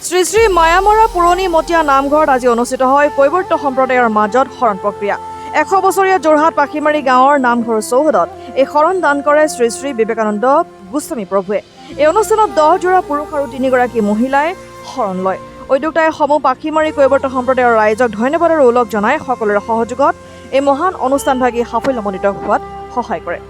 শ্ৰী শ্ৰী মায়ামৰা পুৰণি মটীয়া নামঘৰত আজি অনুষ্ঠিত হয় কৈৱৰ্ত সম্প্ৰদায়ৰ মাজত শৰণ প্ৰক্ৰিয়া। 100 বছৰীয়া যোৰহাট পাখিমাৰী গাঁৱৰ নামঘৰ চৌহদত এই শৰণ দান কৰে শ্ৰী শ্ৰী বিবেকানন্দ গোস্বামী প্ৰভুৱে। এই অনুষ্ঠানত 10 যোৰা পুৰুষ আৰু 3 গৰাকী মহিলাই শৰণ লয়। উদ্যোক্তাই সমূহ পাখিমাৰী কৈৱৰ্ত সম্প্ৰদায়ৰ ৰাইজক ধন্যবাদ আৰু ওলগ জনাই সকলোৰে সহযোগত এই মহান অনুষ্ঠানভাগী সাফল্যমণ্ডিত হোৱাত সহায় কৰে।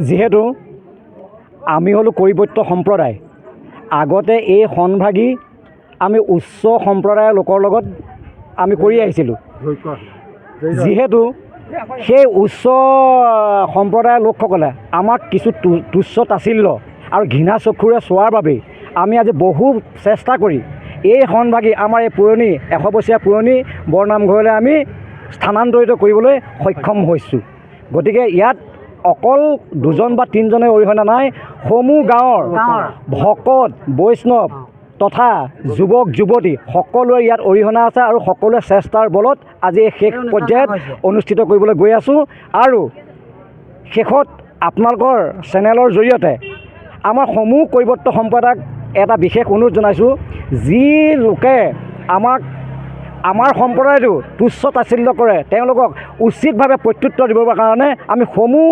যিহেতু আমি হ'লোঁ কৈৱৰ্ত সম্প্ৰদায়, আগতে এই সন্ভাগী আমি উচ্চ সম্প্ৰদায়ৰ লোকৰ লগত আমি কৰি আহিছিলোঁ। যিহেতু সেই উচ্চ সম্প্ৰদায়ৰ লোকসকলে আমাক কিছু তুচ্ছ তাচ্ছিল্য আৰু ঘৃণা চক্ষুৰে চোৱাৰ বাবেই আমি আজি বহু চেষ্টা কৰি এই সন্ভাগী আমাৰ এই পুৰণি 100 বছৰীয়া পুৰণি বৰনামঘৰলৈ আমি স্থানান্তৰিত কৰিবলৈ সক্ষম হৈছোঁ। গতিকে ইয়াত অকল 2জন বা 3জনে অৰিহণা নাই, সমূহ গাঁৱৰ ভকত বৈষ্ণৱ তথা যুৱক যুৱতী সকলোৰে ইয়াত অৰিহণা আছে আৰু সকলোৱে চেষ্টাৰ বলত আজি এই শেষ পৰ্যায়ত অনুষ্ঠিত কৰিবলৈ গৈ আছোঁ। আৰু শেষত আপোনালোকৰ চেনেলৰ জৰিয়তে আমাৰ সমূহ কৈৱৰ্ত সম্প্ৰদায়ক এটা বিশেষ অনুৰোধ জনাইছোঁ, যি লোকে আমাৰ সম্প্ৰদায়টো তুচ্ছ তাচ্ছিল্য কৰে তেওঁলোকক উচিতভাৱে প্ৰত্যুত্তৰ দিবৰ কাৰণে আমি সমূহ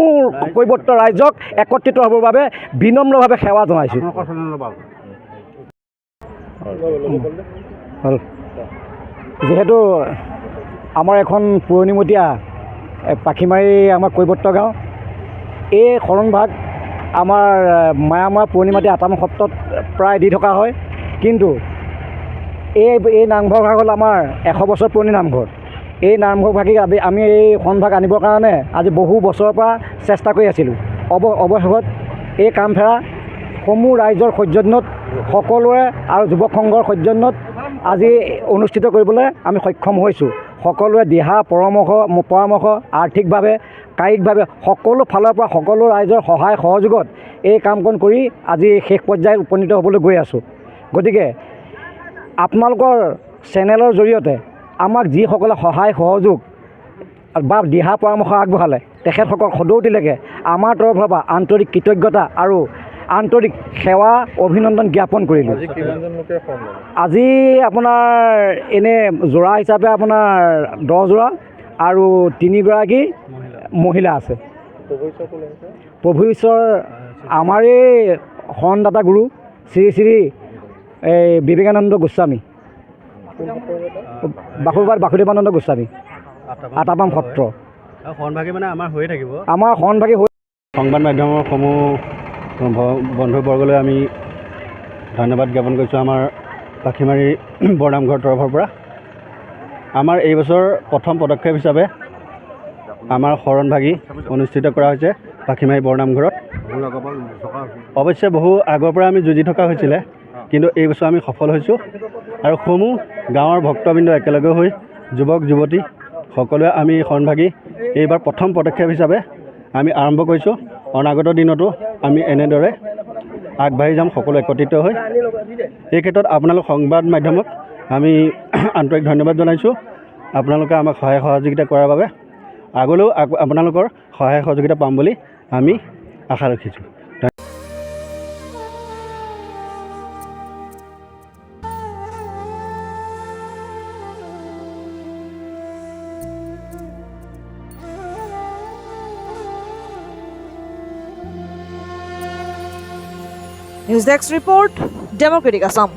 কৈৱৰ্ত ৰাইজক একত্ৰিত হ'বৰ বাবে বিনম্ৰভাৱে সেৱা জনাইছোঁ। যিহেতু আমাৰ এখন পুৰণিমটীয়া পাখিমাৰী আমাৰ কৈৱৰ্ত গাঁও, এই শৰণভাগ আমাৰ মায়ামৰা পুৰণিমাটি আটাম সত্ৰত প্ৰায় দি থকা হয়। কিন্তু এই নামঘৰভাগ হ'ল আমাৰ 100 বছৰ পুৰণি নামঘৰ। এই নামঘৰভাগিক আমি এই সন্ভাগ আনিবৰ কাৰণে আজি বহু বছৰৰ পৰা চেষ্টা কৰি আছিলোঁ। অৱশেষত এই কামফেৰা সমূহ ৰাইজৰ সৌজন্যত সকলোৰে আৰু যুৱক সংঘৰ সৌজন্যত আজি অনুষ্ঠিত কৰিবলৈ আমি সক্ষম হৈছোঁ। সকলোৱে দিহা পৰামৰ্শ আৰ্থিকভাৱে কায়িকভাৱে সকলো ফালৰ পৰা সকলো ৰাইজৰ সহায় সহযোগত এই কামকণ কৰি আজি শেষ পৰ্যায়ত উপনীত হ'বলৈ গৈ আছোঁ। গতিকে আপোনালোকৰ চেনেলৰ জৰিয়তে আমাক যিসকলে সহায় সহযোগ বা দিহা পৰামৰ্শ আগবঢ়ালে তেখেতসকল সদৌতিলৈকে আমাৰ তৰফৰ পৰা আন্তৰিক কৃতজ্ঞতা আৰু আন্তৰিক সেৱা অভিনন্দন জ্ঞাপন কৰিলোঁ। আজি আপোনাৰ এনে যোৰা হিচাপে আপোনাৰ 10 যোৰা আৰু 3 গৰাকী মহিলা আছে। প্ৰভু ঈশ্বৰ আমাৰেই শৰণদাতা গুৰু শ্ৰী শ্ৰী বিবেকানন্দ গোস্বামী, বাসুদেৱানন্দ গোস্বামী, আটাপাম সত্ৰ শৰণভাগী মানে আমাৰ হৈয়ে থাকিব। আমাৰ শৰণভাগী সংবাদ মাধ্যমৰ সমূহ বন্ধুবৰ্গলৈ আমি ধন্যবাদ জ্ঞাপন কৰিছোঁ। আমাৰ পাখিমাৰী বৰনামঘৰৰ তৰফৰ পৰা আমাৰ এই বছৰ প্ৰথম পদক্ষেপ হিচাপে আমাৰ শৰণভাগী অনুষ্ঠিত কৰা হৈছে পাখিমাৰী বৰনামঘৰত। অৱশ্যে বহু আগৰ পৰা আমি যুঁজি থকা হৈছিলে, কিন্তু এই বছৰ আমি সফল হৈছোঁ আৰু সমূহ গাঁৱৰ ভক্তবৃন্দ একেলগে হৈ যুৱক যুৱতী সকলোৱে আমি শৰণভাগী এইবাৰ প্ৰথম পদক্ষেপ হিচাপে আমি আৰম্ভ কৰিছোঁ। অনাগত দিনতো আমি এনেদৰে আগবাঢ়ি যাম সকলো একত্ৰিত হৈ। এই ক্ষেত্ৰত আপোনালোক সংবাদ মাধ্যমক আমি আন্তৰিক ধন্যবাদ জনাইছোঁ। আপোনালোকে আমাক সহায় সহযোগিতা কৰাৰ বাবে আগলৈও আপোনালোকৰ সহায় সহযোগিতা পাম বুলি আমি আশা ৰাখিছোঁ। News desk report, democratic Assam.